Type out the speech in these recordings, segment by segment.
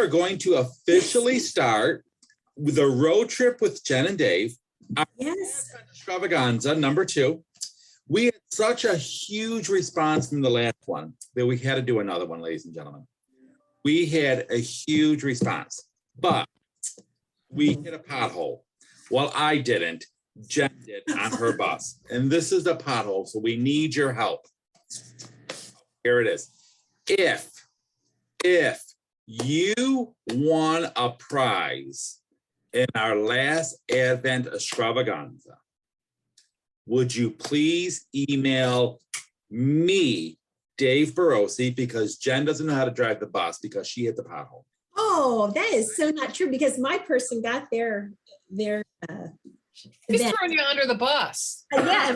are going to officially start with a road trip with Jen and Dave. Yes. Extravaganza number 2. We had such a huge response from the last one that we had to do another one, ladies and gentlemen. We had a huge response, but we hit a pothole. Well, I didn't. Jen did on her bus. And this is the pothole, so we need your help. Here it is. If you won a prize in our last Advent Extravaganza, would you please email me, Dave Barossi, because Jen doesn't know how to drive the bus because she hit the pothole. Oh, that is so not true, because my person got their He's throwing you under the bus. yeah,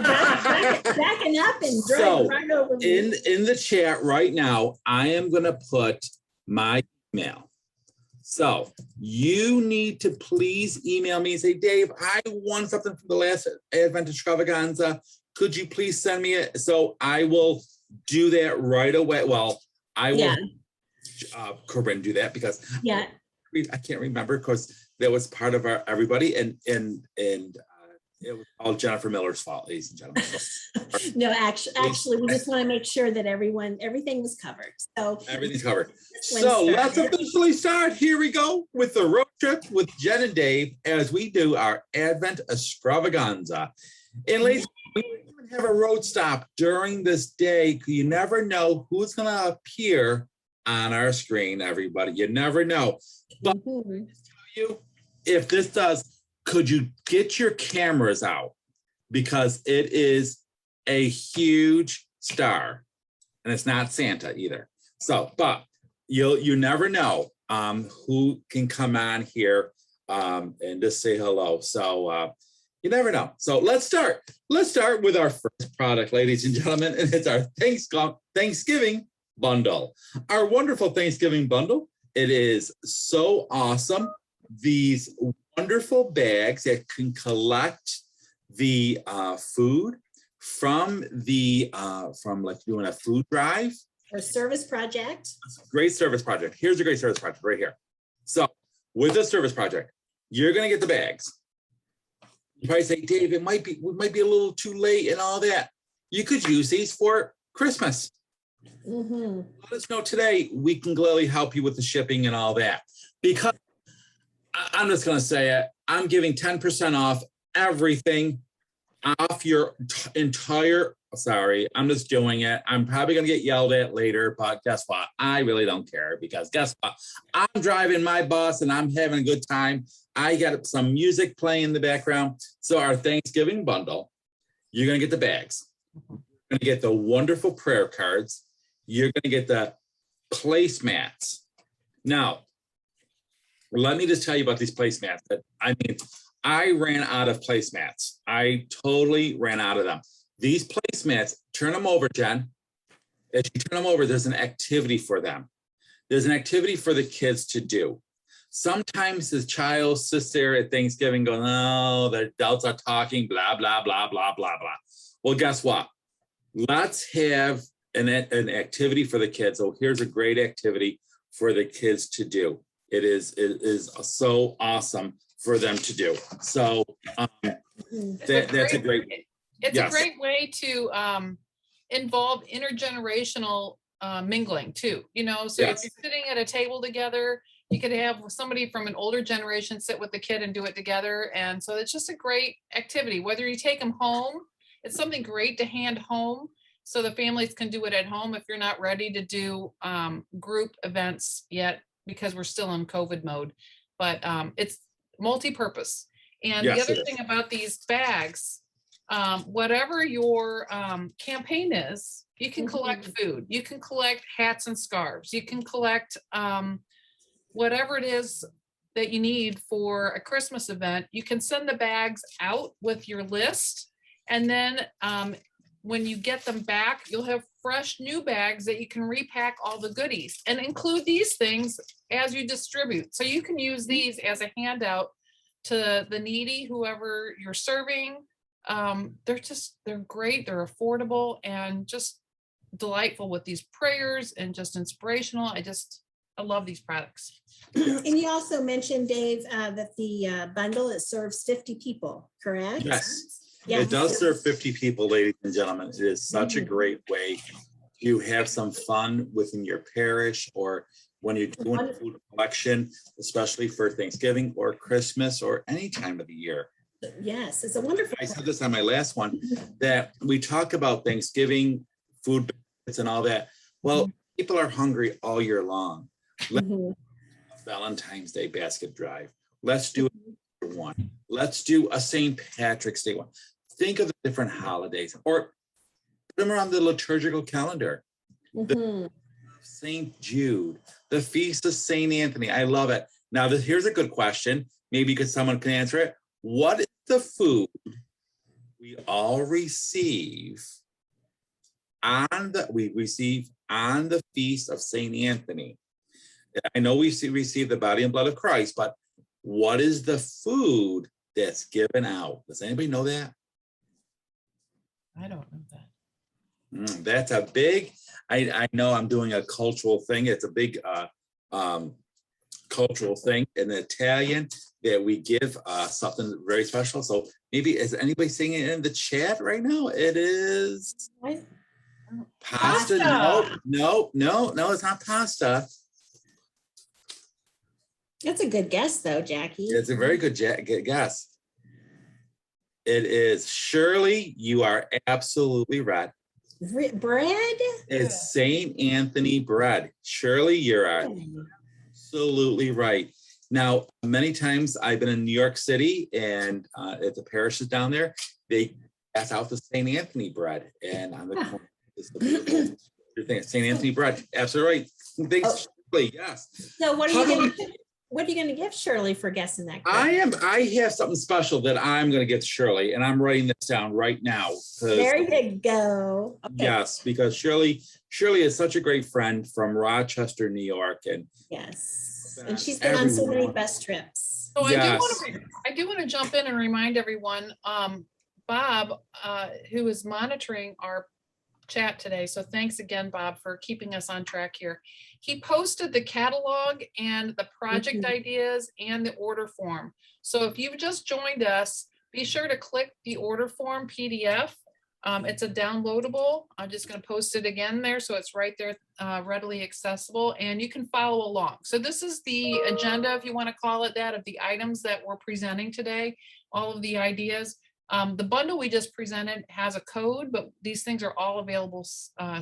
backing up and driving So right over me. in the chat right now, I am going to put my email. So you need to please email me and say, Dave, I won something from the last Advent Extravaganza. Could you please send me it? So I will do that right away. Well, I will Corinne do that because I can't remember because that was part of our everybody and it was all Jennifer Miller's fault, ladies and gentlemen. So, no, actually, we just want to make sure that everything was covered. So everything's covered. So let's officially start. Here we go with the road trip with Jen and Dave as we do our Advent Extravaganza. And ladies, we even have a road stop during this day. You never know who's going to appear on our screen, everybody. You never know. But if this does, could you get your cameras out? Because it is a huge star. And it's not Santa either. So, but you never know who can come on here and just say hello. So you never know. So let's start. Let's start with our first product, ladies and gentlemen. And it's our Thanksgiving bundle. Our wonderful Thanksgiving bundle. It is so awesome. These wonderful bags that can collect the food from like doing a food drive or service project. Great service project. Here's a great service project right here. So with this service project, you're going to get the bags. You probably say, Dave, we might be a little too late and all that. You could use these for Christmas. Let us know today. We can gladly help you with the shipping and all that. Because I'm just going to say it. I'm giving 10% off everything off your entire, sorry, I'm just doing it. I'm probably going to get yelled at later, but guess what? I really don't care because guess what? I'm driving my bus and I'm having a good time. I got some music playing in the background. So our Thanksgiving bundle, you're going to get the bags. You're going to get the wonderful prayer cards. You're going to get the placemats. Now, let me just tell you about these placemats. I ran out of placemats. I totally ran out of them. These placemats, turn them over, Jen. As you turn them over, there's an activity for them. There's an activity for the kids to do. Sometimes the child sits there at Thanksgiving going, oh, the adults are talking, blah, blah, blah, blah, blah, blah. Well, guess what? Let's have an activity for the kids. Oh, here's a great activity for the kids to do. It is so awesome for them to do. So that's a great way. It's a great way to involve intergenerational mingling too. You know, so if you're sitting at a table together, you could have somebody from an older generation sit with the kid and do it together. And so it's just a great activity. Whether you take them home, it's something great to hand home so the families can do it at home if you're not ready to do group events yet because we're still in COVID mode. But it's multi-purpose. And the other thing about these bags, whatever your campaign is, you can collect food. You can collect hats and scarves. You can collect whatever it is that you need for a Christmas event. You can send the bags out with your list. And then when you get them back, you'll have fresh new bags that you can repack all the goodies and include these things as you distribute. So you can use these as a handout to the needy, whoever you're serving. They're great. They're affordable and just delightful with these prayers and just inspirational. I love these products. And you also mentioned, Dave, that the bundle, it serves 50 people, correct? Yes, Yeah. it does serve 50 people, ladies and gentlemen. It is such a great way to have some fun within your parish, or when you're doing a food collection, especially for Thanksgiving or Christmas or any time of the year. Yes, it's a wonderful. I said this on my last one, that we talk about Thanksgiving, food benefits and all that. Well, people are hungry all year long. Let's do a Valentine's Day basket drive. Let's do one. Let's do a St. Patrick's Day one. Think of the different holidays, or put them around the liturgical calendar. The St. Jude, the Feast of St. Anthony. I love it. Now, here's a good question. Maybe because someone can answer it. What is the food we all receive on the Feast of St. Anthony? I know we receive the body and blood of Christ, but what is the food that's given out? Does anybody know that? I don't know that. That's a big, I know I'm doing a cultural thing. It's a big cultural thing in Italian that we give something very special. So maybe, is anybody saying it in the chat right now? It is pasta. No, it's not pasta. That's a good guess, though, Jackie. It's a very good guess. It is, Shirley, you are absolutely right. Bread? It's St. Anthony bread. Shirley, you're absolutely right. Now, many times I've been in New York City, and at the parishes down there, they pass out the St. Anthony bread. And on the corner is the beautiful thing, St. Anthony bread. Absolutely right. Thanks, Shirley. Yes. So what are you going to give Shirley for guessing that? I have something special that I'm going to get Shirley, and I'm writing this down right now. There you go. Okay. Yes, because Shirley is such a great friend from Rochester, New York, and yes, and she's been on so many bus trips. So yes. I do want to jump in and remind everyone, Bob, who is monitoring our chat today. So thanks again, Bob, for keeping us on track here. He posted the catalog and the project ideas and the order form. So if you've just joined us, be sure to click the order form PDF. It's a downloadable. I'm just going to post it again there, so it's right there, readily accessible, and you can follow along. So this is the agenda, if you want to call it that, of the items that we're presenting today, all of the ideas. The bundle we just presented has a code, but these things are all available,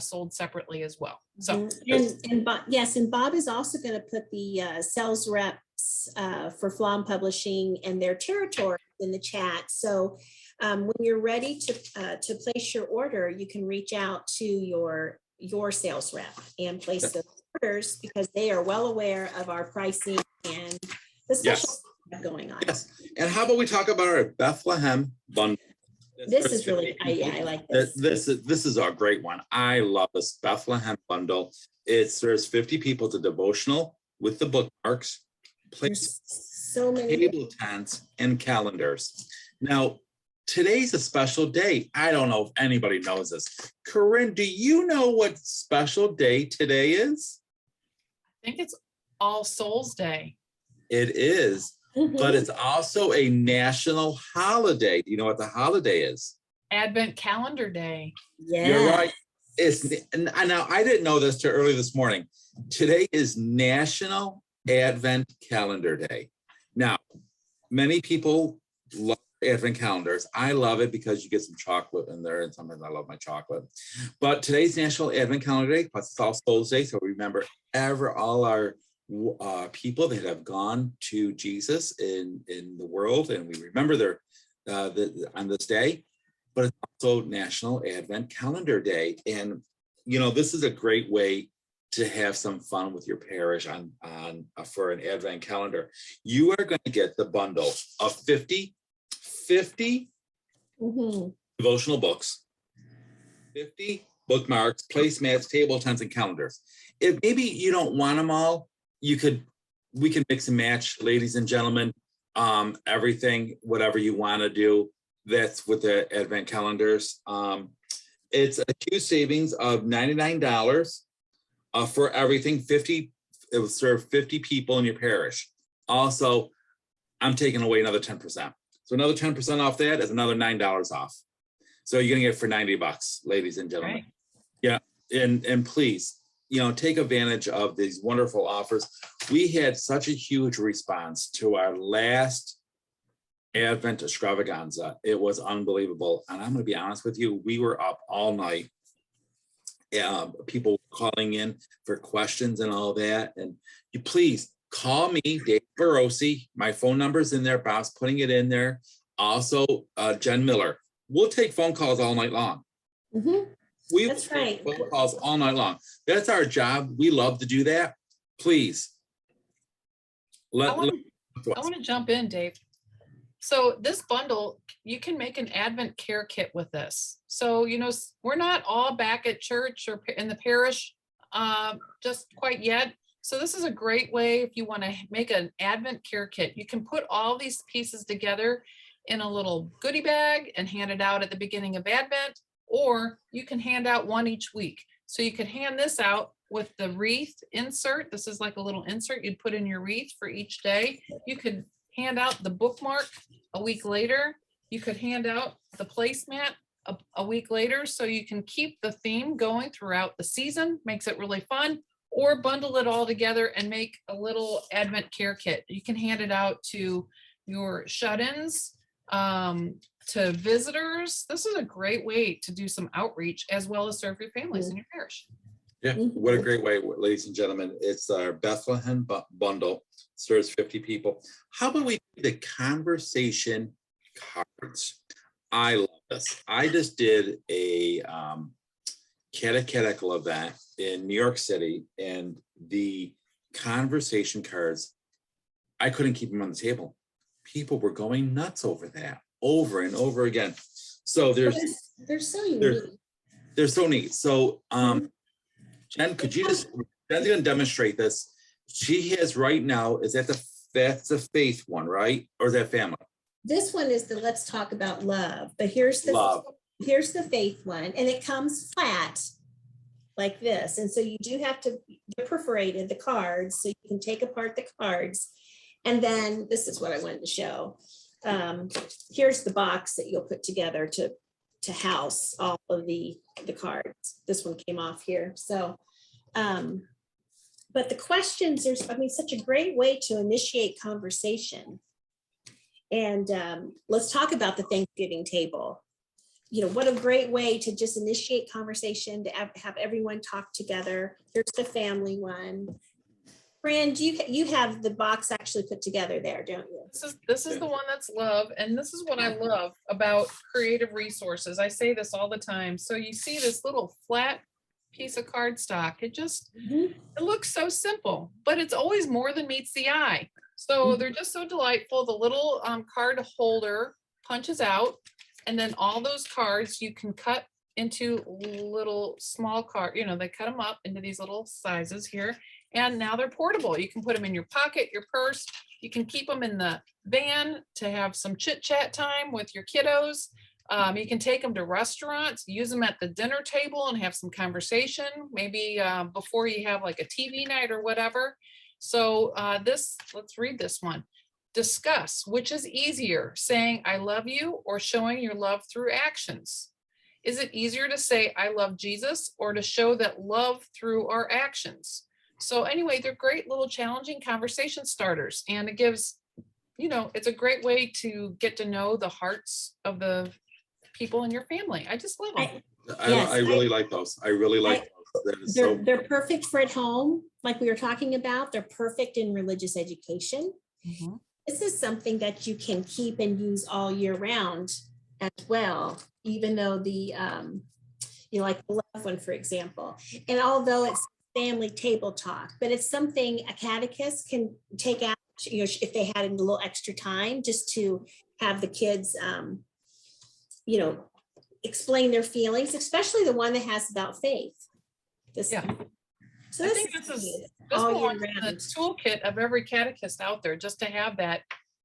sold separately as well. So and Bob is also going to put the sales reps for Flom Publishing and their territory in the chat. So when you're ready to place your order, you can reach out to your sales rep and place those orders, because they are well aware of our pricing and the special going on. Yes. And how about we talk about our Bethlehem bundle? This is really, I like this. This is a great one. I love this Bethlehem bundle. It serves 50 people to devotional with the bookmarks, There's so many table tents, and calendars. Now, today's a special day. I don't know if anybody knows this. Corinne, do you know what special day today is? I think it's All Souls Day. It is. But it's also a national holiday. Do you know what the holiday is? Advent Calendar Day. Yeah, you're right. Now I didn't know this till early this morning. Today is National Advent Calendar Day. Now, many people love Advent calendars. I love it because you get some chocolate in there, and sometimes I love my chocolate. But today's National Advent Calendar Day, plus it's All Souls Day, so remember all our people that have gone to Jesus in the world, and we remember their on this day. But it's also National Advent Calendar Day, and this is a great way to have some fun with your parish on for an Advent calendar. You are going to get the bundle of 50 devotional books, 50 bookmarks, placemats, table tents, and calendars. If maybe you don't want them all, we can mix and match, ladies and gentlemen, everything, whatever you want to do. That's with the Advent calendars. It's a huge savings of $99 for everything, 50 it will serve 50 people in your parish. Also, I'm taking away another 10%. So another 10% off that is another $9 off. So you're gonna get it for $90, ladies and gentlemen. Right. Yeah, and please, take advantage of these wonderful offers. We had such a huge response to our last Advent Extravaganza. It was unbelievable. And I'm gonna be honest with you, we were up all night. People calling in for questions and all that. And you please call me, Dave Barosi. My phone number's in there. Bob's putting it in there. Also, Jen Miller. We'll take phone calls all night long. Mhm. We That's will take right. phone calls all night long. That's our job. We love to do that. Please. I want to jump in, Dave. So this bundle, you can make an Advent care kit with this. So, we're not all back at church or in the parish just quite yet. So this is a great way if you want to make an Advent care kit. You can put all these pieces together in a little goodie bag and hand it out at the beginning of Advent, or you can hand out one each week. So you could hand this out with the wreath insert. This is like a little insert you'd put in your wreath for each day. You could hand out the bookmark a week later. You could hand out the placemat a week later, so you can keep the theme going throughout the season, makes it really fun, or bundle it all together and make a little Advent care kit. You can hand it out to your shut-ins, to visitors. This is a great way to do some outreach as well as serve your families in your parish. Yeah, what a great way, ladies and gentlemen. It's our Bethlehem bundle, serves 50 people. How about we do the conversation cards? I love this. I just did a catechetical event in New York City, and the conversation cards, I couldn't keep them on the table. People were going nuts over that, over and over again. So they're so unique. They're so neat. So Jen, Jen's gonna demonstrate this. She has right now, that's the faith one, right? Or is that family? This one is the Let's Talk About Love, but here's the faith one, and it comes flat like this. And so you do have to, they're perforated, the cards, so you can take apart the cards. And then this is what I wanted to show. Here's the box that you'll put together to house all of the cards. This one came off here. So, but the questions, such a great way to initiate conversation. And let's talk about the Thanksgiving table. What a great way to just initiate conversation, to have everyone talk together. Here's the family one. Fran, you have the box actually put together there, don't you? This is the one that's love. And this is what I love about creative resources. I say this all the time. So you see this little flat piece of cardstock. It looks so simple, but it's always more than meets the eye. So they're just so delightful. The little card holder punches out, and then all those cards you can cut into little small card. They cut them up into these little sizes here, and now they're portable. You can put them in your pocket, your purse. You can keep them in the van to have some chit chat time with your kiddos. You can take them to restaurants, use them at the dinner table and have some conversation, maybe before you have like a TV night or whatever. So let's read this one. Discuss which is easier, saying I love you or showing your love through actions. Is it easier to say I love Jesus or to show that love through our actions? So anyway, they're great little challenging conversation starters, and it gives, it's a great way to get to know the hearts of the people in your family. I just love them. I really like those. I really like those. They're perfect for at home, like we were talking about. They're perfect in religious education. Mm-hmm. This is something that you can keep and use all year round as well, even though the, like the love one, for example. And although it's family table talk, but it's something a catechist can take out, if they had a little extra time, just to have the kids, explain their feelings, especially the one that has about faith. So I think this belongs in the toolkit of every catechist out there, just to have that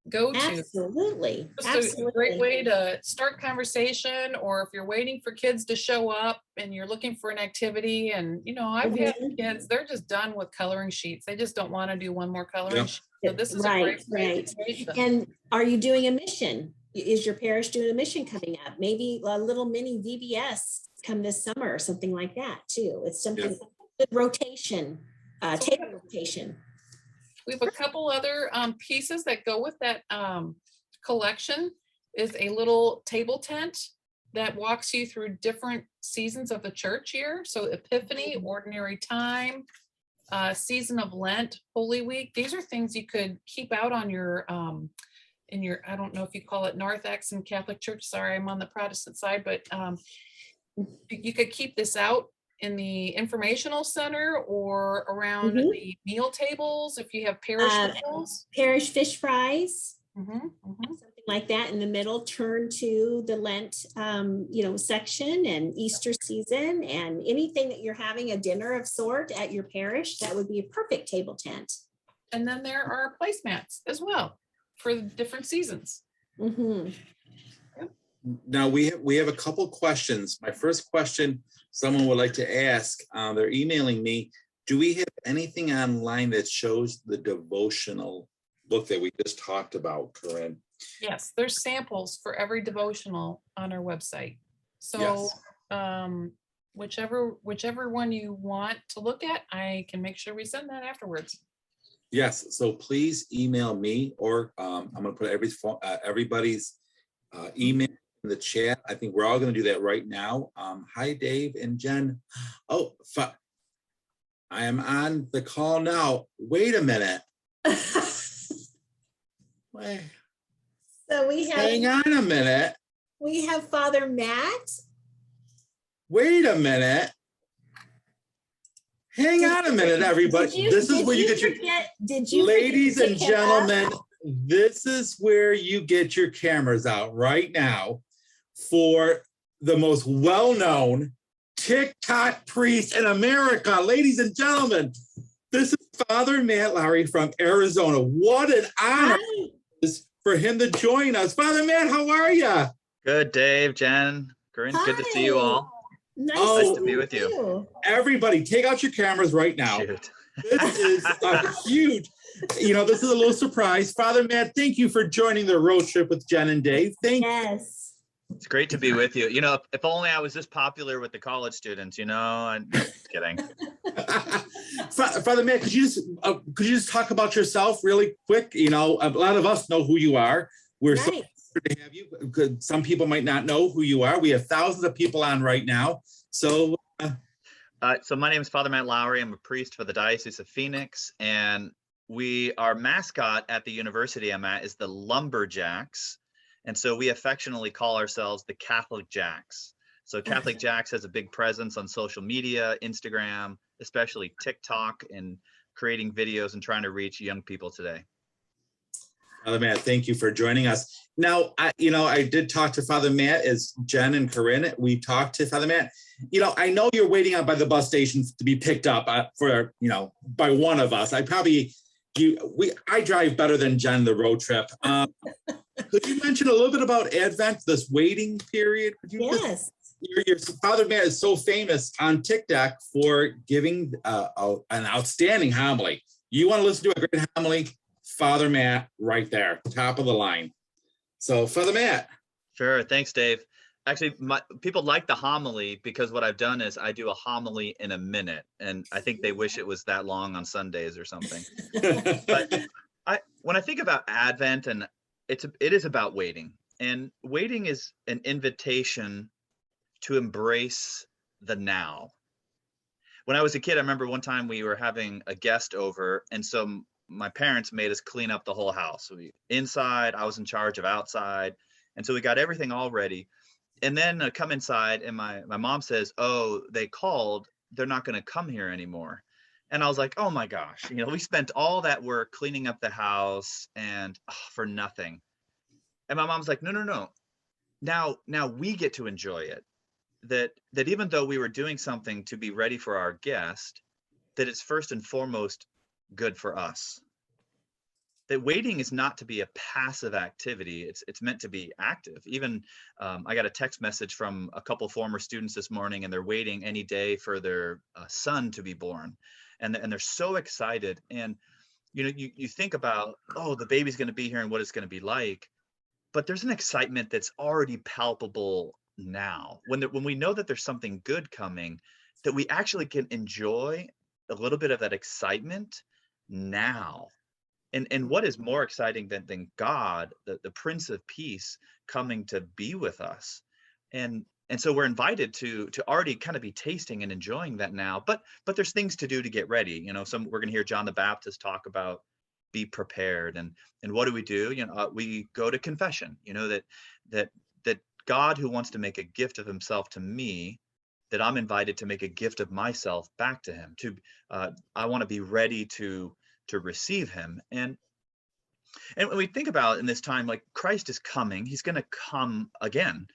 go to. Absolutely, Just a great absolutely. way to start conversation, or if you're waiting for kids to show up and you're looking for an activity. And, I've had Mhm. kids, they're just done with coloring sheets. They just don't want to do one more coloring Yep. sheet. So this is a Right, great way right. to engage them. And are you doing a mission? Is your parish doing a mission coming up? Maybe a little mini VBS come this summer or something like that too. It's something, good rotation, table rotation. We have a couple other pieces that go with that collection. Is a little table tent that walks you through different seasons of the church year. So Epiphany, Ordinary Time, Season of Lent, Holy Week. These are things you could keep out on your in your, I don't know if you call it North Exon Catholic Church. Sorry, I'm on the Protestant side, but you could keep this out in the informational center or around the meal tables if you have parish meals. Parish fish fries. Mhm. Something like that in the middle, turn to the Lent, section and Easter season, and anything that you're having a dinner of sort at your parish, that would be a perfect table tent. And then there are placemats as well for the different seasons. Mhm. Now we have a couple questions. My first question, someone would like to ask, they're emailing me, do we have anything online that shows the devotional book that we just talked about, Corinne? Yes, there's samples for every devotional on our website. So Yes. Whichever one you want to look at, I can make sure we send that afterwards. Yes, so please email me, or I'm gonna put everybody's email in the chat. I think we're all gonna do that right now. Hi, Dave and Jen. Oh, I am on the call now. Wait a minute. Wait, So hang on a minute. we have Father Matt. Wait a minute. Hang on a minute, everybody. This is where you get your, ladies and gentlemen, this is where you get your cameras out right now for the most well-known TikTok priest in America. Ladies and gentlemen, this is Father Matt Lowry from Arizona. What an honor it is for him to join us. Father Matt, how are you? Good, Dave, Jen, Corinne, good to see you all. Nice to be with you. Everybody, take out your cameras right now. Shoot. This is a huge, this is a little surprise. Father Matt, thank you for joining the road trip with Jen and Dave. Thank you. Yes. It's great to be with you. If only I was this popular with the college students, I'm just kidding. Father Matt, could you just talk about yourself really quick? A lot of us know who you are. We're so honored to have you. Because some people might not know who you are. We have thousands of people on right now. So so my name is Father Matt Lowry. I'm a priest for the Diocese of Phoenix, and our mascot at the university I'm at is the Lumberjacks. And so we affectionately call ourselves the Catholic Jacks. So Catholic Jacks has a big presence on social media, Instagram, especially TikTok, and creating videos and trying to reach young people today. Father Matt, thank you for joining us. Now, I did talk to Father Matt, as Jen and Corinne, we talked to Father Matt. I know you're waiting out by the bus station to be picked up by one of us. I drive better than Jen the road trip. Could you mention a little bit about Advent, this waiting period? Yes. Your Father Matt is so famous on TikTok for giving an outstanding homily. You want to listen to a great homily? Father Matt, right there, top of the line. So, Father Matt. Sure, thanks, Dave. Actually, people like the homily because what I've done is I do a homily in a minute, and I think they wish it was that long on Sundays or something. But when I think about Advent, and it is about waiting, and waiting is an invitation to embrace the now. When I was a kid, I remember one time we were having a guest over, and so my parents made us clean up the whole house. Inside, I was in charge of outside, and so we got everything all ready. And then I come inside, and my mom says, "Oh, they called. They're not going to come here anymore." And I was like, "Oh my gosh, we spent all that work cleaning up the house and for nothing." And my mom's like, "No. Now we get to enjoy it. That even though we were doing something to be ready for our guest, that it's first and foremost good for us. that waiting is not to be a passive activity. It's meant to be active. Even I got a text message from a couple former students this morning, and they're waiting any day for their son to be born, and they're so excited. And you think about, oh, the baby's going to be here and what it's going to be like, but there's an excitement that's already palpable now. When we know that there's something good coming, that we actually can enjoy a little bit of that excitement now. And what is more exciting than God, the Prince of Peace, coming to be with us? And so we're invited to already kind of be tasting and enjoying that now. But there's things to do to get ready. We're going to hear John the Baptist talk about be prepared. And what do? We go to confession. That God, who wants to make a gift of himself to me, that I'm invited to make a gift of myself back to him. I want to be ready to receive him. And when we think about in this time, like Christ is coming, he's going to come again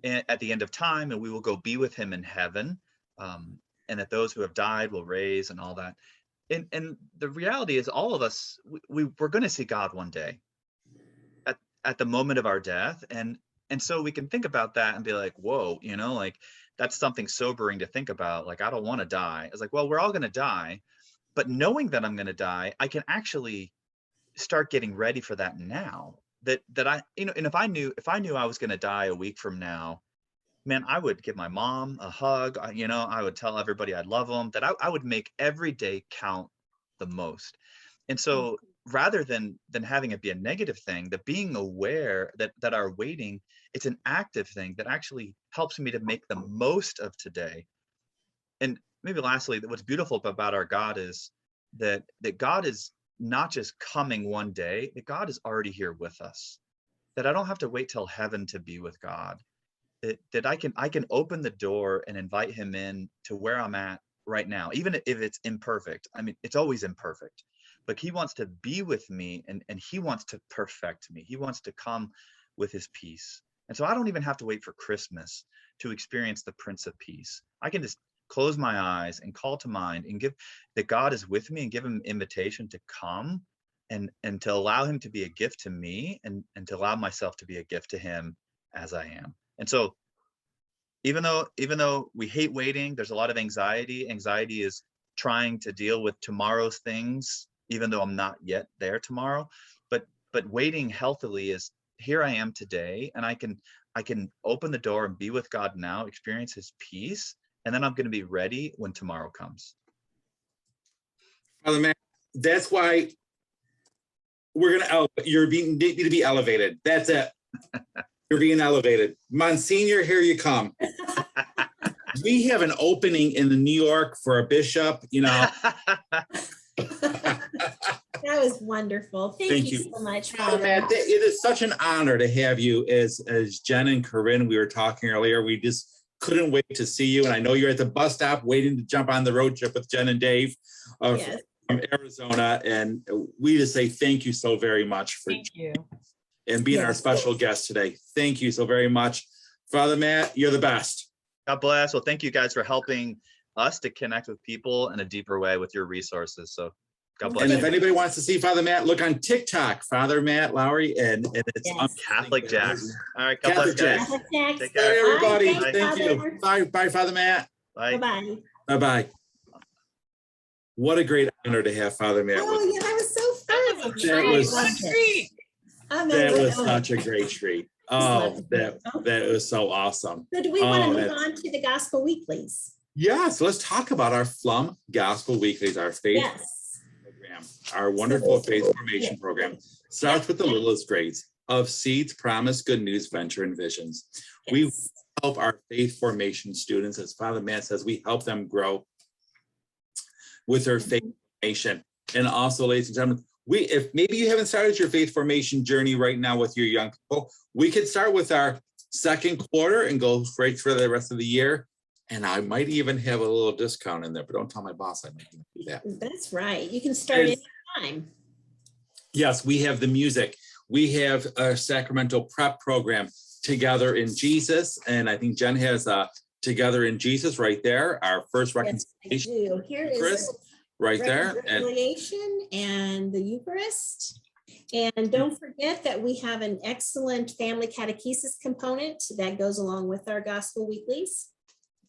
at the end of time, and we will go be with him in heaven, and that those who have died will raise and all that. And the reality is, all of us, we're going to see God one day at the moment of our death. And so we can think about that and be like, whoa, like that's something sobering to think about. Like, I don't want to die. It's like, well, we're all going to die. But knowing that I'm going to die, I can actually start getting ready for that now. That I, and if I knew I was going to die a week from now, man, I would give my mom a hug. I would tell everybody I love them. That I would make every day count the most. And so rather than having it be a negative thing, that being aware that our waiting, it's an active thing that actually helps me to make the most of today. And maybe lastly, what's beautiful about our God is that God is not just coming one day, that God is already here with us, that I don't have to wait till heaven to be with God, that I can open the door and invite him in to where I'm at right now, even if it's imperfect. I mean, it's always imperfect, but he wants to be with me, and he wants to perfect me. He wants to come with his peace. And so I don't even have to wait for Christmas to experience the Prince of Peace. I can just close my eyes and call to mind and give that God is with me, and give him an invitation to come and to allow him to be a gift to me, and to allow myself to be a gift to him as I am. And so even though we hate waiting, there's a lot of anxiety. Anxiety is trying to deal with tomorrow's things, even though I'm not yet there tomorrow. But waiting healthily is, here I am today, and I can open the door and be with God now, experience his peace, and then I'm going to be ready when tomorrow comes. Father Matt, that's why you're need to be elevated. That's it. You're being elevated. Monsignor, here you come. We have an opening in New York for a bishop, That was wonderful. Thank you so much, Father. Matt, it is such an honor to have you. As Jen and Corinne, we were talking earlier, we just couldn't wait to see you. And I know you're at the bus stop waiting to jump on the road trip with Jen and Dave Yes. from Arizona. And we just say thank you so very much for and being our special guest today. Thank you so very much. Father Matt, you're the best. God bless. Well, thank you guys for helping us to connect with people in a deeper way with your resources. So God bless. And you. if anybody wants to see Father Matt, look on TikTok, Father Matt Lowry, and it's Catholic Jack. All right, God Catholic bless, Jack. guys. Take care, everybody. Bye. Thank you. Bye, Father Matt. Bye. Bye-bye. Bye-bye. What a great honor to have Father Matt with Oh, yeah, that was so fun. What a treat. That was such a great treat. Oh, that was so awesome. So do we want to move on to the Gospel Weeklies? Yes, let's talk about our Flum Gospel Weeklies, our faith program, our wonderful faith formation program. Starts with the littlest grades of Seeds, Promise, Good News, Venture, and Visions. We help our faith formation students, as Father Matt says, we help them grow with their faith formation. And also, ladies and gentlemen, if maybe you haven't started your faith formation journey right now with your young people, we could start with our second quarter and go right for the rest of the year. And I might even have a little discount in there, but don't tell my boss I might do that. That's right. You can start anytime. Yes, we have the music. We have a Sacramento prep program, Together in Jesus. And I think Jen has a Together in Jesus right there. Our first reconciliation. Yes, I do. Here is right there. reconciliation and the Eucharist. And don't forget that we have an excellent family catechesis component that goes along with our gospel weeklies.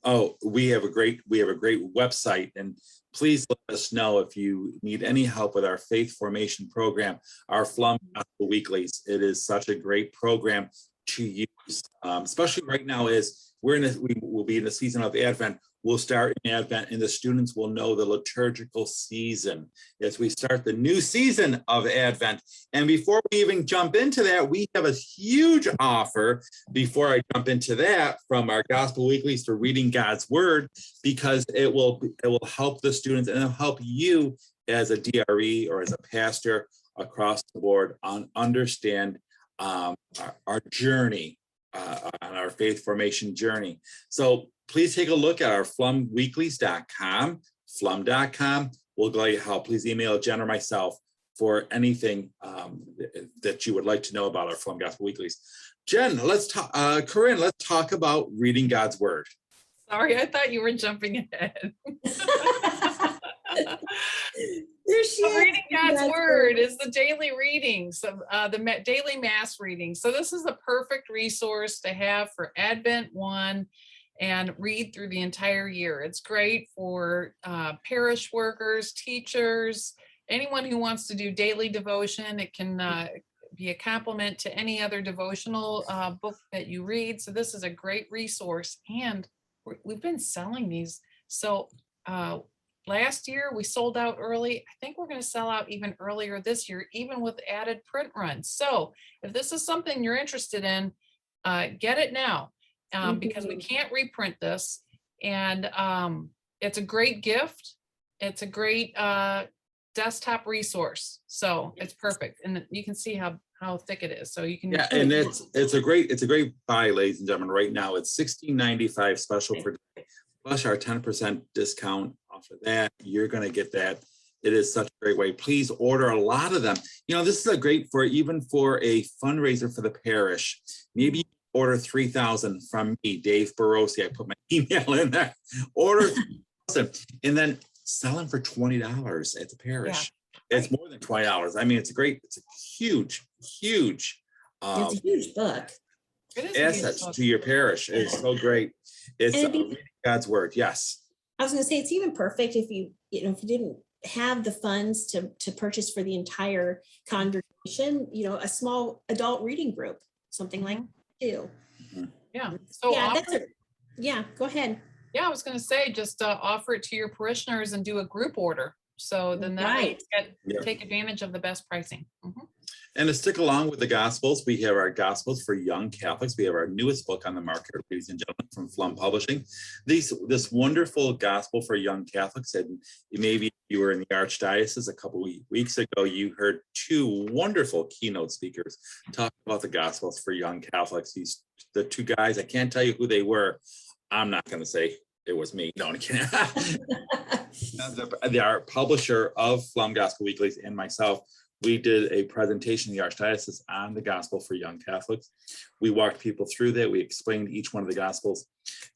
Oh, we have a great website, and please let us know if you need any help with our faith formation program, our Flum Gospel Weeklies. It is such a great program to use, especially right now as we will be in the season of Advent. We'll start in Advent, and the students will know the liturgical season as we start the new season of Advent. And before we even jump into that, we have a huge offer before I jump into that from our Gospel Weeklies for reading God's Word, because it will help the students and it'll help you as a DRE or as a pastor across the board understand our journey, on our faith formation journey. So please take a look at our flumweeklies.com, flum.com. We'll gladly help. Please email Jen or myself for anything that you would like to know about our Flum Gospel Weeklies. Jen, let's talk, Corinne, let's talk about reading God's Word. Sorry, I thought you were jumping ahead. There she is. Reading God's Word is the daily readings of the daily Mass reading. So this is a perfect resource to have for Advent 1 and read through the entire year. It's great for parish workers, teachers, anyone who wants to do daily devotion. It can be a complement to any other devotional book that you read. So this is a great resource, and we've been selling these. So last year we sold out early. I think we're going to sell out even earlier this year, even with added print runs. So if this is something you're interested in, get it now, because we can't reprint this. And it's a great gift. It's a great desktop resource. So it's perfect. And you can see how thick it is. So you can. Yeah, and it's a great buy, ladies and gentlemen. Right now it's $16.95 special for today, plus our 10% discount off of that. You're going to get that. It is such a great way. Please order a lot of them. You know, this is a great even for a fundraiser for the parish. Maybe order 3,000 from me, Dave Barossi. I put my email in there. Order 3,000 and then sell them for $20 at the parish. Yeah, it's more than $20. I mean, it's a huge it's a huge book. Assets to your parish. It's so great. It's reading God's Word. Yes. I was going to say, it's even perfect if you didn't have the funds to purchase for the entire congregation, a small adult reading group, something like that too. Yeah. So go ahead. Yeah, I was going to say, just offer it to your parishioners and do a group order. So then that way you take advantage of the best pricing. Mm-hmm. And to stick along with the Gospels, we have our Gospels for Young Catholics. We have our newest book on the market, ladies and gentlemen, from Flum Publishing. This wonderful Gospel for Young Catholics, and maybe you were in the Archdiocese a couple of weeks ago, you heard two wonderful keynote speakers talk about the Gospels for Young Catholics. The two guys, I can't tell you who they were. I'm not going to say it was me. No, I can't. Our publisher of Flum Gospel Weeklies and myself, we did a presentation in the Archdiocese on the Gospel for Young Catholics. We walked people through that. We explained each one of the Gospels,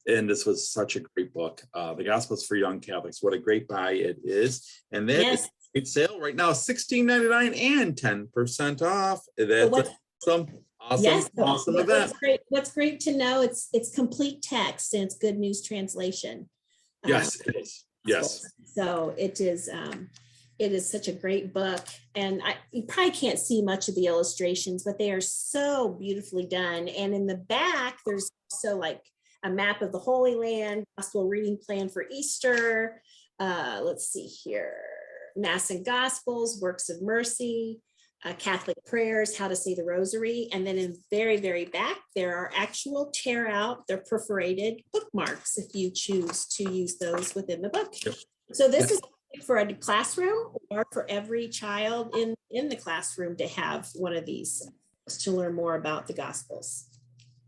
and this was such a great book. The Gospels for Young Catholics, what a great buy it is. And then it's a great sale right now, $16.99 and 10% off. That's awesome event. What's great to know, it's complete text and it's Good News translation. Yes, it is. Yes. So it is such a great book, and you probably can't see much of the illustrations, but they are so beautifully done. And in the back, there's also like a map of the Holy Land, gospel reading plan for Easter. Let's see here, Mass and Gospels, Works of Mercy, Catholic prayers, how to say the Rosary. And then in the very, very back, there are actual tear out, they're perforated bookmarks if you choose to use those within the book. Yep. So this is for a classroom or for every child in the classroom to have one of these to learn more about the Gospels.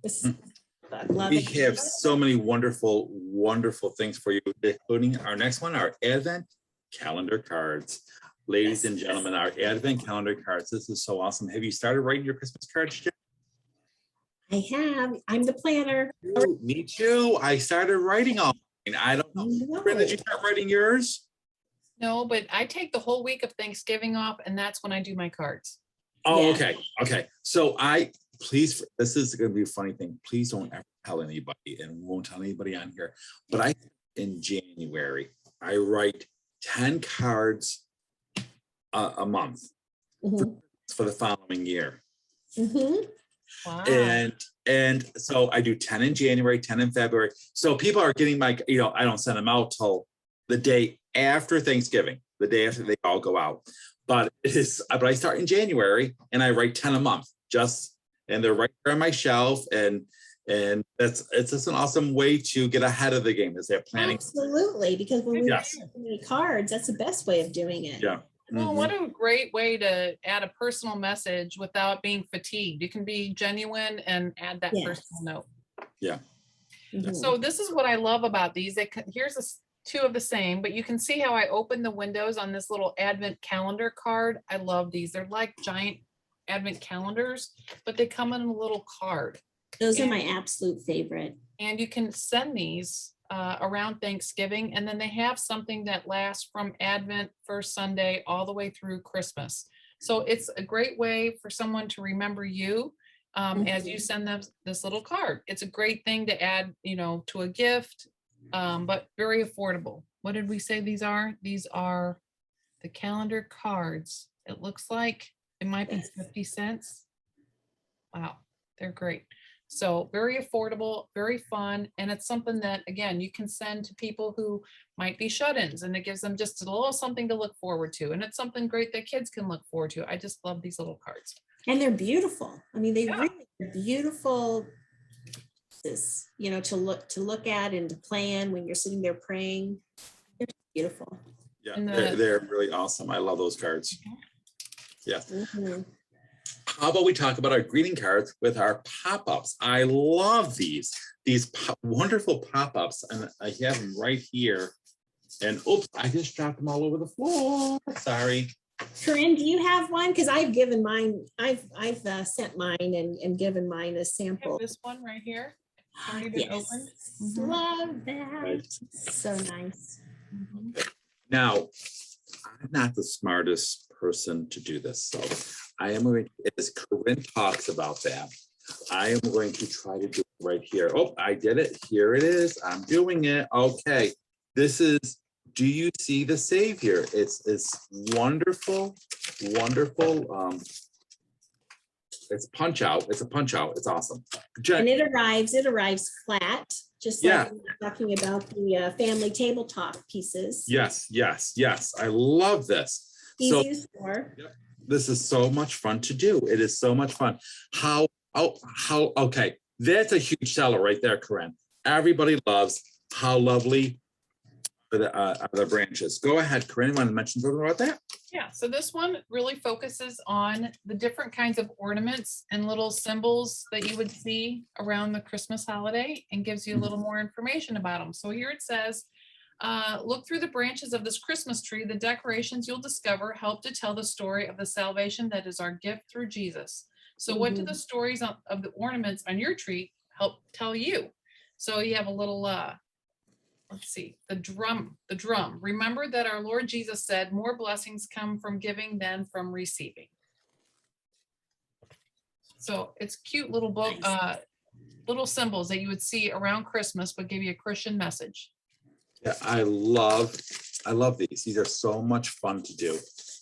We have so many wonderful, wonderful things for you, including our next one, our Advent calendar cards. Ladies and gentlemen, our Advent calendar cards. This is so awesome. Have you started writing your Christmas cards, Jen? I have. I'm the planner. Me too. I started writing all. I don't know. Brenda, did you start writing yours? No, but I take the whole week of Thanksgiving off, and that's when I do my cards. Oh, Yeah. okay, okay. So please, this is gonna be a funny thing. Please don't ever tell anybody, and won't tell anybody on here. But in January, I write 10 cards a month Mhm. for the following year. Mhm. Wow. And so I do 10 in January, 10 in February. So people are getting I don't send them out till the day after Thanksgiving, the day after they all go out. But I start in January and I write 10 a month, and they're right there on my shelf. And it's just an awesome way to get ahead of the game as they're planning. Absolutely, because when we Yes. have so many cards, that's the best way of doing it. Yeah. Well, what a great way to add a personal message without being fatigued. You can be genuine and add that Yes. personal note. Yeah. Mhm. So this is what I love about these. Here's two of the same, but you can see how I open the windows on this little advent calendar card. I love these. They're like giant advent calendars, but they come in a little card. Those are my absolute favorite. And you can send these around Thanksgiving, and then they have something that lasts from Advent, first Sunday, all the way through Christmas. So it's a great way for someone to remember you as you send them this little card. It's a great thing to add, to a gift, but very affordable. What did we say these are? These are the calendar cards. It looks like it might be 50 cents. Wow, they're great. So very affordable, very fun. And it's something that, again, you can send to people who might be shut-ins, and it gives them just a little something to look forward to. And it's something great that kids can look forward to. I just love these little cards. And they're beautiful. I mean, they Yeah. really are beautiful, to look at and to plan when you're sitting there praying. They're beautiful. Yeah, And they're really awesome. I love those cards. Yeah. Mhm. How about we talk about our greeting cards with our pop-ups? I love these wonderful pop-ups, and I have them right here. And oops, I just dropped them all over the floor. Sorry. Corinne, do you have one? Because I've given mine. I've sent mine and given mine a I sample. have this one right here. Can we get it open? Yes, love that. Right. So nice. Now, I'm not the smartest person to do this, so I am going, as Corinne talks about that, I am going to try to do it right here. Oh, I did it. Here it is. I'm doing it. Okay. This is, do you see the Savior? It's wonderful, wonderful. It's punch out. It's a punch out. It's awesome. And it arrives flat, just like we were talking about the family tabletop pieces. Yes. I love this. Easy to store. This is so much fun to do. It is so much fun. Okay. That's a huge seller right there, Corinne. Everybody loves how lovely are the branches. Go ahead, Corinne. You want to mention something about that? Yeah, so this one really focuses on the different kinds of ornaments and little symbols that you would see around the Christmas holiday, and gives you a little more information about them. So here it says, look through the branches of this Christmas tree. The decorations you'll discover help to tell the story of the salvation that is our gift through Jesus. So what do the stories of the ornaments on your tree help tell you? So you have a little, let's see, the drum. Remember that our Lord Jesus said, more blessings come from giving than from receiving. So it's cute little book, little symbols that you would see around Christmas, but give you a Christian message. Yeah, I love these. These are so much fun to do.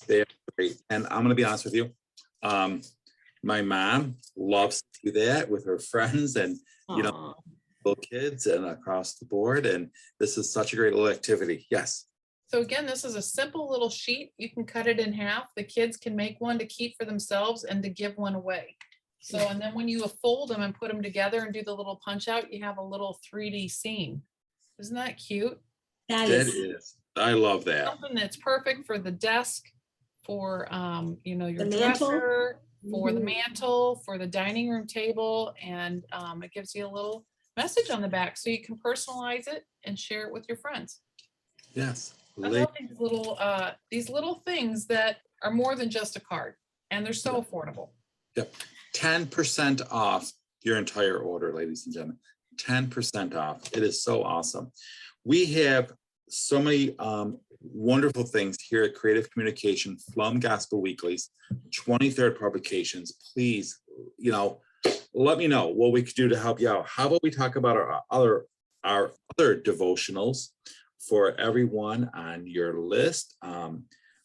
They are great. And I'm going to be honest with you. My mom loves to do that with her friends and, little kids and across the board. And this is such a great little activity. Yes. So again, this is a simple little sheet. You can cut it in half. The kids can make one to keep for themselves and to give one away. So, and then when you fold them and put them together and do the little punch out, you have a little 3D scene. Isn't that cute? That That is. is. I love that. Something that's perfect for the desk, for your The mantle. dresser, for the mantle, for the dining room table, and it gives you a little message on the back, so you can personalize it and share it with your friends. Yes. I love these little things that are more than just a card, and they're so affordable. Yep. 10% off your entire order, ladies and gentlemen. 10% off. It is so awesome. We have so many wonderful things here at Creative Communication, Flum Gospel Weeklies, 23rd publications. Please, let me know what we could do to help you out. How about we talk about our other devotionals for everyone on your list?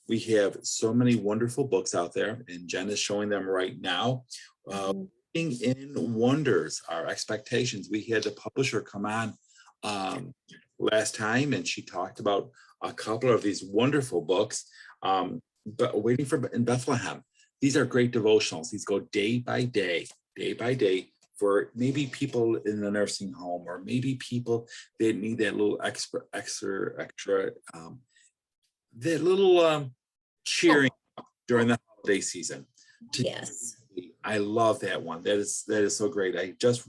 We have so many wonderful books out there, and Jen is showing them right now. Living in Wonders, Our Expectations. We had the publisher come on last time, and she talked about a couple of these wonderful books, but Waiting for in Bethlehem. These are great devotionals. These go day by day for maybe people in the nursing home, or maybe people that need that little extra, that little cheering during the holiday season. Yes. I love that one. That is so great. I just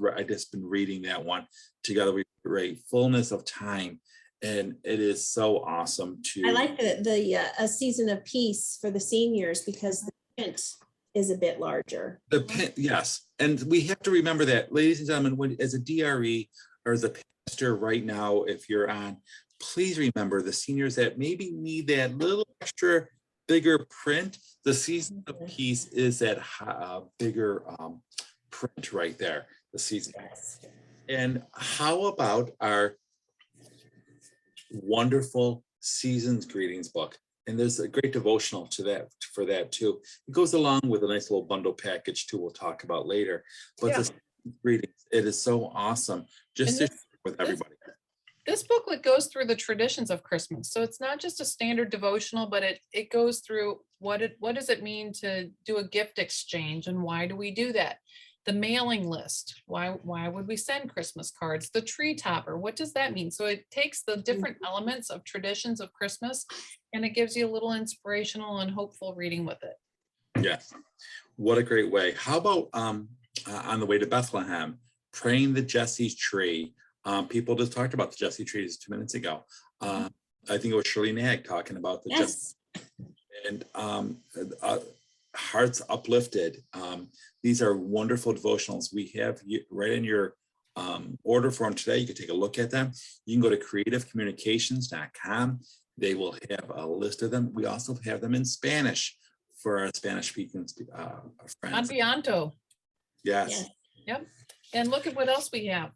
been reading that one together with great fullness of time, and it is so awesome to. I like the A Season of Peace for the seniors, because the print is a bit larger. Yes, and we have to remember that, ladies and gentlemen, when as a DRE or as a pastor right now, if you're on, please remember the seniors that maybe need that little extra bigger print. The Season of Peace is that bigger print right there. The season. Yes. And how about our wonderful Seasons Greetings book? And there's a great devotional to that for that too. It goes along with a nice little bundle package too. We'll talk about later. But the greetings, it is so awesome just to share with everybody. This booklet goes through the traditions of Christmas. So it's not just a standard devotional, but it goes through what does it mean to do a gift exchange, and why do we do that? The mailing list, why would we send Christmas cards? The tree topper, what does that mean? So it takes the different elements of traditions of Christmas, and it gives you a little inspirational and hopeful reading with it. Yes, what a great way. How about on the way to Bethlehem, praying the Jesse's tree? People just talked about the Jesse trees 2 minutes ago. I think it was Shirley Nag talking about the Jesse, and Hearts Uplifted. These are wonderful devotionals. We have right in your order form today. You can take a look at them. You can go to creativecommunications.com. They will have a list of them. We also have them in Spanish for our Spanish-speaking friends. Adviento. Yes. Yep. And look at what else we have.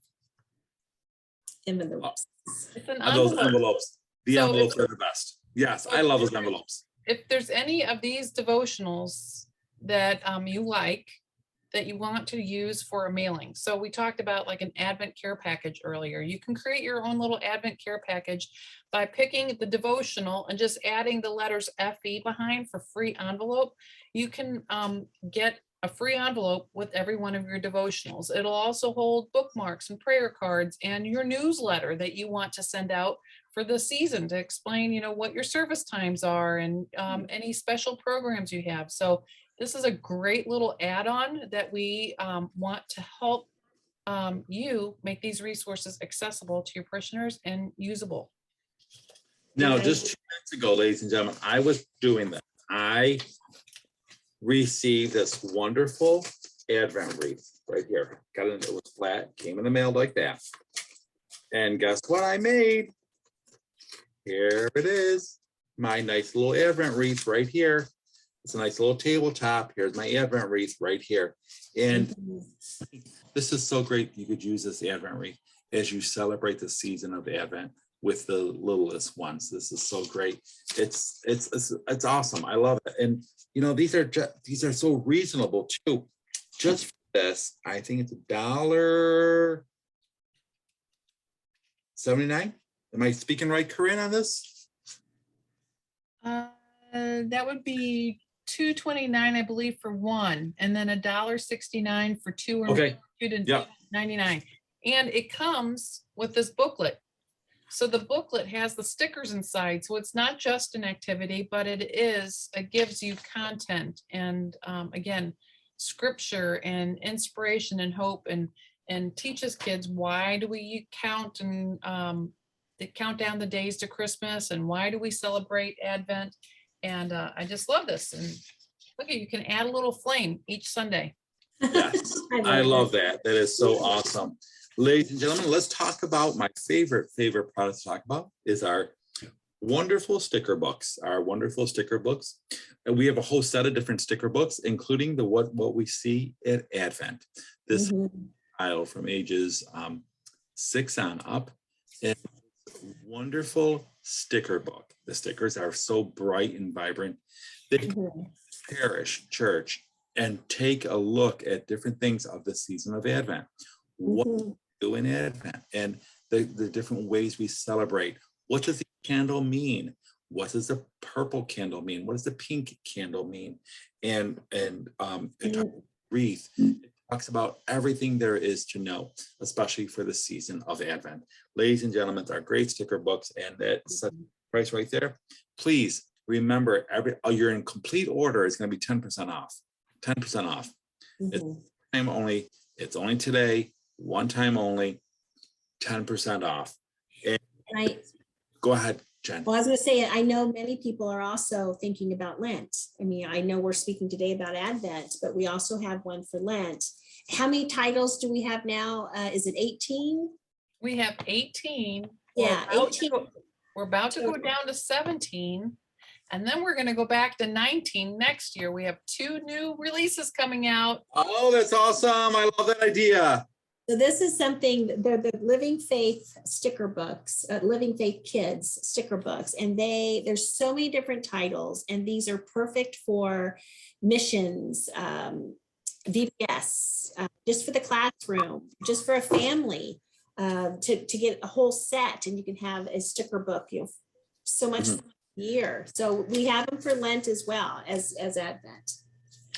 Envelopes. It's an Those envelope. envelopes. The So envelopes are the best. Yes, I love those envelopes. If there's any of these devotionals that you like, that you want to use for a mailing. So we talked about like an Advent care package earlier. You can create your own little Advent care package by picking the devotional and just adding the letters FE behind for free envelope. You can get a free envelope with every one of your devotionals. It'll also hold bookmarks and prayer cards and your newsletter that you want to send out for the season to explain, what your service times are and any special programs you have. So this is a great little add-on that we want to help you make these resources accessible to your parishioners and usable. Now, just 2 minutes ago, ladies and gentlemen, I was doing that. I received this wonderful Advent wreath right here. It was flat, came in the mail like that. And guess what I made? Here it is, my nice little Advent wreath right here. It's a nice little tabletop. Here's my Advent wreath right here. And this is so great. You could use this Advent wreath as you celebrate the season of Advent with the littlest ones. This is so great. It's awesome. I love it. And these are so reasonable too. Just for this, I think it's $1.79. Am I speaking right, Corinne, on this? That would be $2.29, I believe, for one, and then $1.69 for two, or Okay. $2.99. And it comes with this booklet. So the booklet has the stickers inside. So it's not just an activity, but it gives you content and again, scripture and inspiration and hope, and teaches kids why do we count and count down the days to Christmas, and why do we celebrate Advent. And I just love this. And look, you can add a little flame each Sunday. Yes, I love that. That is so awesome. Ladies and gentlemen, let's talk about my favorite product to talk about is our wonderful sticker books, our wonderful sticker books. And we have a whole set of different sticker books, including the what we see at Advent. This Mhm. child from ages 6 on up. And wonderful sticker book. The stickers are so bright and vibrant. They Mhm. parish, church, and take a look at different things of the season of Advent. What Mhm. we do in Advent and the different ways we celebrate. What does the candle mean? What does the purple candle mean? What does the pink candle mean? And it talks about wreath. It talks about everything there is to know, especially for the season of Advent. Ladies and gentlemen, our great sticker books, and that's such a price right there. Please remember, you're in complete order is going to be 10% off. 10% off. It's Mhm. time only. It's only today, one time only, 10% off. And I, go ahead, Jen. well, I was going to say, I know many people are also thinking about Lent. I mean, I know we're speaking today about Advent, but we also have one for Lent. How many titles do we have now? Is it 18? We have 18. Yeah, We're about to 18. go- We're about to go down to 17. And then we're gonna go back to 19 next year. We have 2 new releases coming out. Oh, that's awesome. I love that idea. So this is something, they're the Living Faith sticker books, Living Faith Kids sticker books. And there's so many different titles, and these are perfect for missions, VBS, just for the classroom, just for a family, to get a whole set, and you can have a sticker book, so much Mhm. a year. So we have them for Lent as well as Advent.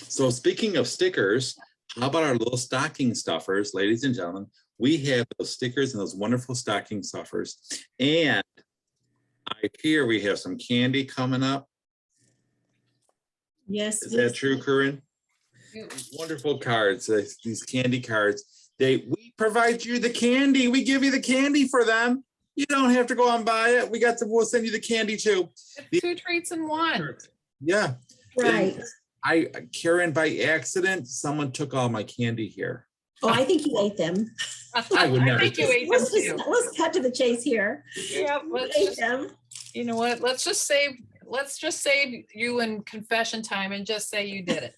So speaking of stickers, how about our little stocking stuffers, ladies and gentlemen? We have those stickers and those wonderful stocking stuffers. And I hear we have some candy coming up. Yes. Is that true, Corinne? These wonderful cards, these candy cards. We provide you the candy. We give you the candy for them. You don't have to go and buy it. We'll send you the candy too. It's 2 treats in 1. Yeah. Right. Karen, by accident, someone took all my candy here. Oh, I think you ate them. I would never think you ate them too. Let's cut to the chase here. Yeah, You ate them. you know what? Let's just save you in confession time and just say you did it.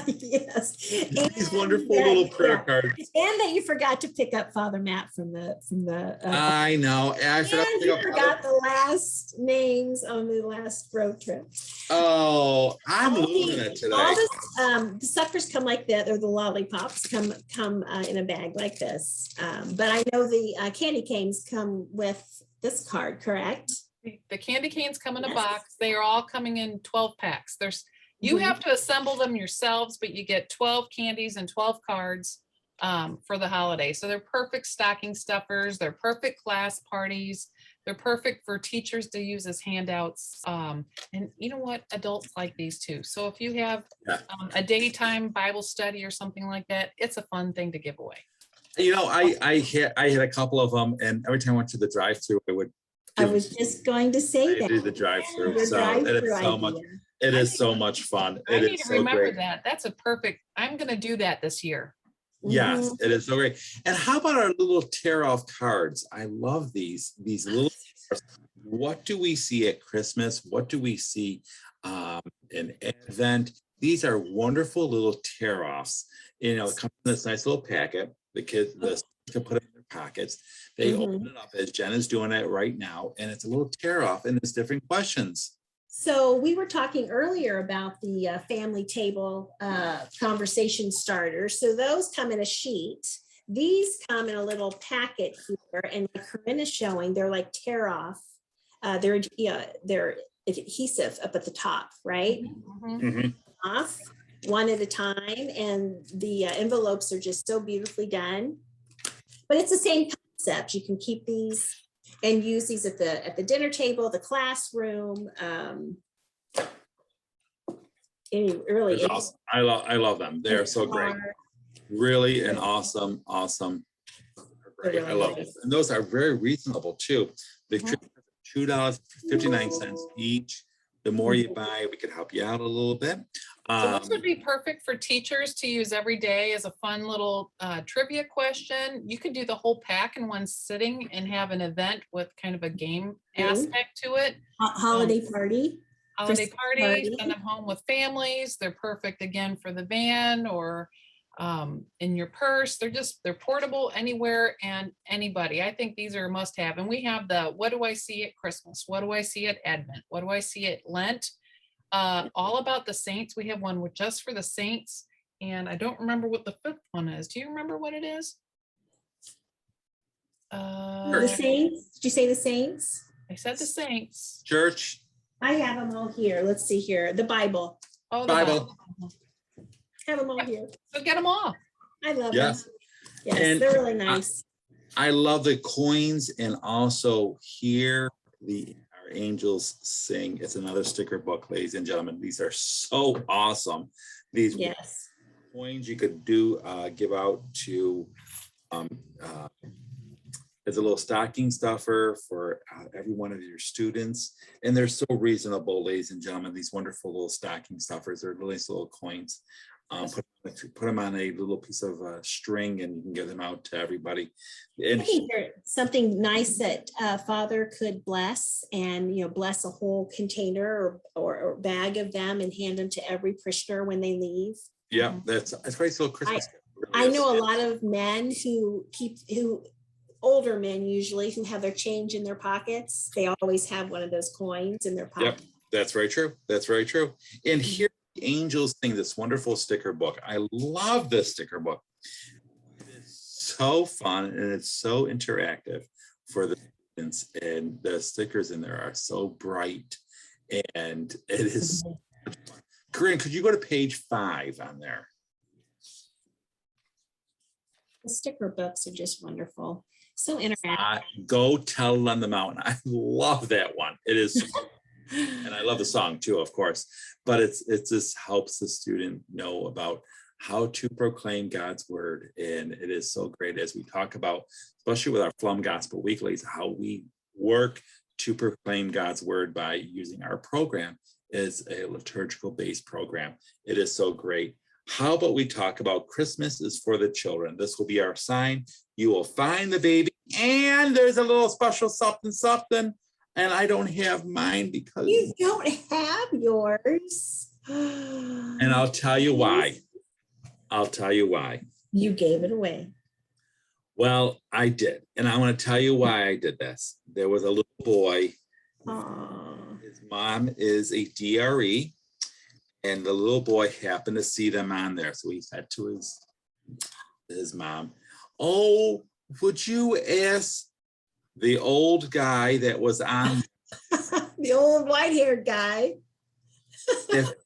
Yes. These wonderful And little that- prayer yeah. cards. And that you forgot to pick up Father Matt from the. I know. I forgot to And pick you up- forgot the last names on the last road trip. Oh, I'm All losing it today. All the suckers come like that, or the lollipops come in a bag like this. But I know the candy canes come with this card, correct? The candy canes come in a Yes. box. They are all coming in 12 packs. You Mhm. have to assemble them yourselves, but you get 12 candies and 12 cards for the holiday. So they're perfect stocking stuffers. They're perfect class parties. They're perfect for teachers to use as handouts. And you know what? Adults like these too. So if you have Yeah. a daytime Bible study or something like that, it's a fun thing to give away. You know, I had a couple of them, and every time I went to the drive-through, I would I was just going to say do that. the drive-through. Your So drive-through it is so much. idea. It I is need- so much fun. I It need is to so remember great. that. That's a perfect, I'm going to do that this year. Yes, Mhm. it is so great. And how about our little tear-off cards? I love these little. What do we see at Christmas? What do we see in Advent? These are wonderful little tear-offs. You know, it comes in this nice little packet. The kids can put it in their pockets. They Mhm. open it up as Jen is doing it right now, and it's a little tear-off, and it's different questions. So we were talking earlier about the family table conversation starters. So those come in a sheet. These come in a little packet here, and like Corinne is showing, they're like tear off. They're adhesive up at the top, right? Mhm. Mhm. Off one at a time, and the envelopes are just so beautifully done. But it's the same concept. You can keep these and use these at the dinner table, the classroom. Really, It's awesome. I love them. They are so great. Really an awesome. Great. I love it. And those are very reasonable too. The $2.59 each. The more you buy, we can help you out a little bit. So this would be perfect for teachers to use every day as a fun little trivia question. You could do the whole pack in one sitting and have an event with kind of a game aspect to it. Holiday party. Holiday Christmas party, party. send them home with families. They're perfect again for the van or in your purse. They're portable anywhere and anybody. I think these are a must have. And we have the, what do I see at Christmas? What do I see at Advent? What do I see at Lent? All about the saints. We have one with just for the saints. And I don't remember what the fifth one is. Do you remember what it is? The saints. Did you say the saints? I said the saints. Church. I have them all here. Let's see here. The Bible. Oh, the Bible. Have them all here. So get them all. I love Yes. them. Yes, And they're really nice. I love the coins and also hear our angels sing. It's another sticker book, ladies and gentlemen. These are so awesome. These Yes. coins you could give out to as a little stocking stuffer for every one of your students. And they're so reasonable, ladies and gentlemen, these wonderful little stocking stuffers. They're really nice little coins. Put them on a little piece of string and you can give them out to everybody. And I think they're something nice that Father could bless and, bless a whole container or bag of them and hand them to every parishioner when they leave. yeah, that's very little Christmas. I know a lot of men who older men usually who have their change in their pockets. They always have one of those coins in their pocket. Yep, that's very true. That's very true. And here the angels sing this wonderful sticker book. I love this sticker book. It's so fun and it's so interactive for the students, and the stickers in there are so bright, and it is so much fun. Corinne, could you go to page 5 on there? The sticker books are just wonderful. So interactive. Go Tell on the Mountain. I love that one. It is, and I love the song too, of course, but it just helps the student know about how to proclaim God's word. And it is so great as we talk about, especially with our Flum Gospel Weeklies, how we work to proclaim God's word by using our program as a liturgical based program. It is so great. How about we talk about Christmas is for the children? This will be our sign. You will find the baby, and there's a little special something, and I don't have mine because You don't have yours. and I'll tell you why. I'll tell you why. You gave it away. Well, I did, and I want to tell you why I did this. There was a little boy. Aw. His mom is a DRE, and the little boy happened to see them on there, so he said to his mom, "Oh, would you ask the old guy that was on?" The old white-haired guy.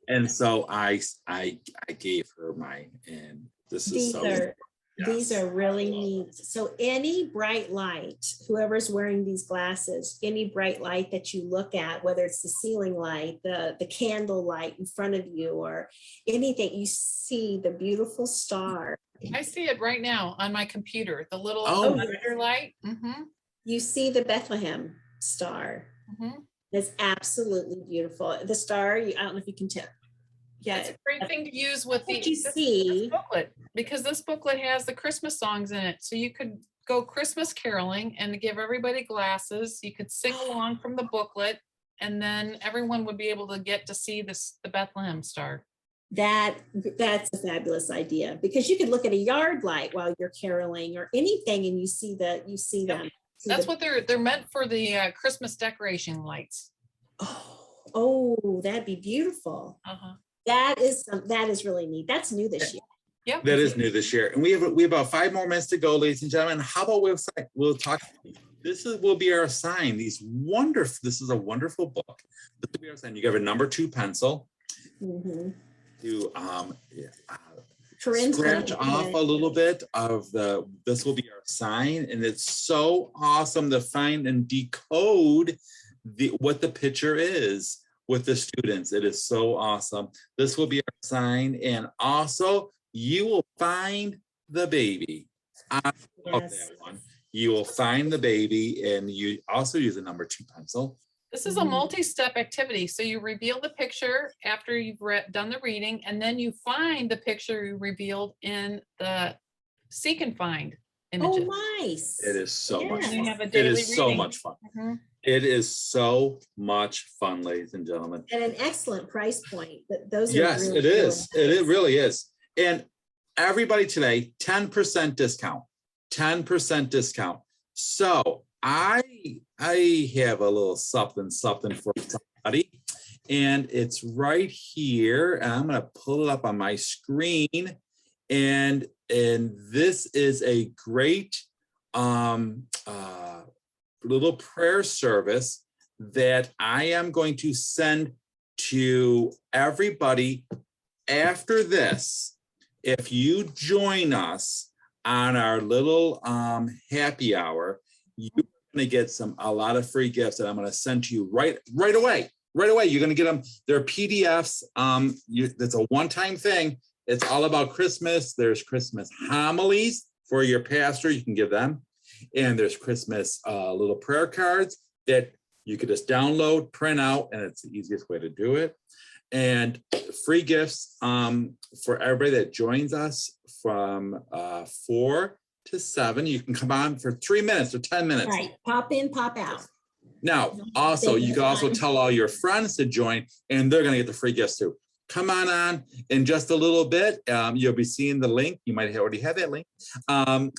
And so I gave her mine, and this is These are really neat. So any bright light, whoever's wearing these glasses, any bright light that you look at, whether it's the ceiling light, the candle light in front of you, or anything, you see the beautiful star. I see it right now on my computer, the little Oh. wonder light. Mhm, You see the Bethlehem star. mhm. It's absolutely beautiful. The star, I don't know if you can tell. Yeah, It's a great thing to use with what you see. this booklet, because this booklet has the Christmas songs in it. So you could go Christmas caroling and give everybody glasses. You could sing along from the booklet, and then everyone would be able to get to see the Bethlehem star. That's a fabulous idea, because you could look at a yard light while you're caroling or anything, and you see them. That's what they're meant for, the Christmas decoration lights. Oh, that'd be beautiful. Uh-huh. That is really neat. That's new this year. Yeah. that is new this year. And we have about 5 more minutes to go, ladies and gentlemen. How about we'll talk. Will be our sign. This is a wonderful book. This will be our sign. You have a number 2 pencil Mhm. to Corinne's scratch gonna- off a little bit of this will be our sign, and it's so awesome to find and decode what the picture is with the students. It is so awesome. This will be our sign, and also you will find the baby. I love Yes. that one. You will find the baby, and you also use a number 2 pencil. This is a multi-step activity. So you reveal the picture after you've done the reading, and then you find the picture you revealed in the seek and find images. Oh, nice. It is so much Yes. You fun. have a It daily is so reading. much fun. Mhm. It is so much fun, ladies and gentlemen. At an excellent price point. Those are Yes, really, it is. really It nice. really is. And everybody today, 10% discount, 10% discount. So I have a little something for somebody, and it's right here. And I'm gonna pull it up on my screen. And this is a great little prayer service that I am going to send to everybody after this. If you join us on our little happy hour, you're going to get a lot of free gifts that I'm going to send to you right away. Right away, you're going to get them. They're PDFs. That's a one-time thing. It's all about Christmas. There's Christmas homilies for your pastor. You can give them. And there's Christmas little prayer cards that you could just download, print out, and it's the easiest way to do it. And free gifts for everybody that joins us from 4 to 7. You can come on for 3 minutes or 10 minutes. Right. Pop in, pop out. Now, also, you can also tell all your friends to join, and they're going to get the free gifts too. Come on in just a little bit. You'll be seeing the link. You might already have that link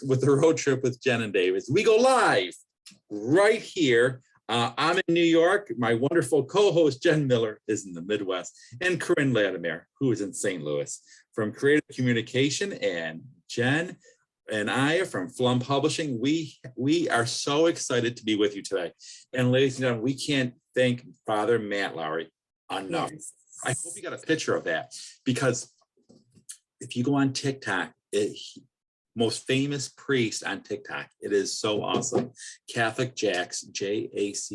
with the road trip with Jen and Davis. We go live right here. I'm in New York. My wonderful co-host Jen Miller is in the Midwest, and Corinne Latimer, who is in St. Louis, from Creative Communication. And Jen and I are from Flum Publishing. We are so excited to be with you today. And ladies and gentlemen, we can't thank Father Matt Lowry enough. Yes. I hope you got a picture of that, because if you go on TikTok, most famous priest on TikTok, it is so awesome. Catholic Jacks, Jacks.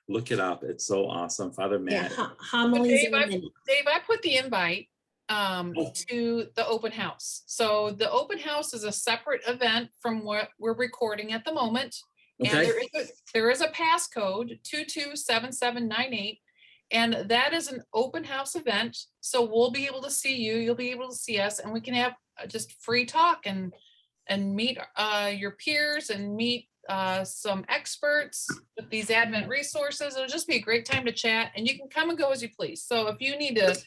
Look it up. It's so awesome. Father Matt. Yeah, homilies Dave, in a minute. Dave, I put the invite to the open house. So the open house is a separate event from what we're recording at the moment. And Okay. there is a passcode 227798. And that is an open house event. So we'll be able to see you, you'll be able to see us, and we can have just free talk and meet your peers and meet some experts with these Advent resources. It'll just be a great time to chat, and you can come and go as you please. So if you need to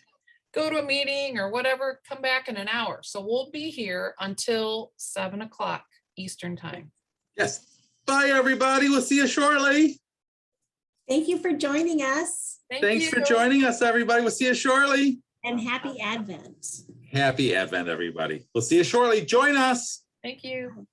go to a meeting or whatever, come back in an hour. So we'll be here until 7 o'clock Eastern time. Yes. Bye, everybody. We'll see you shortly. Thank you for joining us, Thanks for joining us, everybody. We'll see you shortly. and happy Advent. Happy Advent, everybody. We'll see you shortly. Join us. Thank you.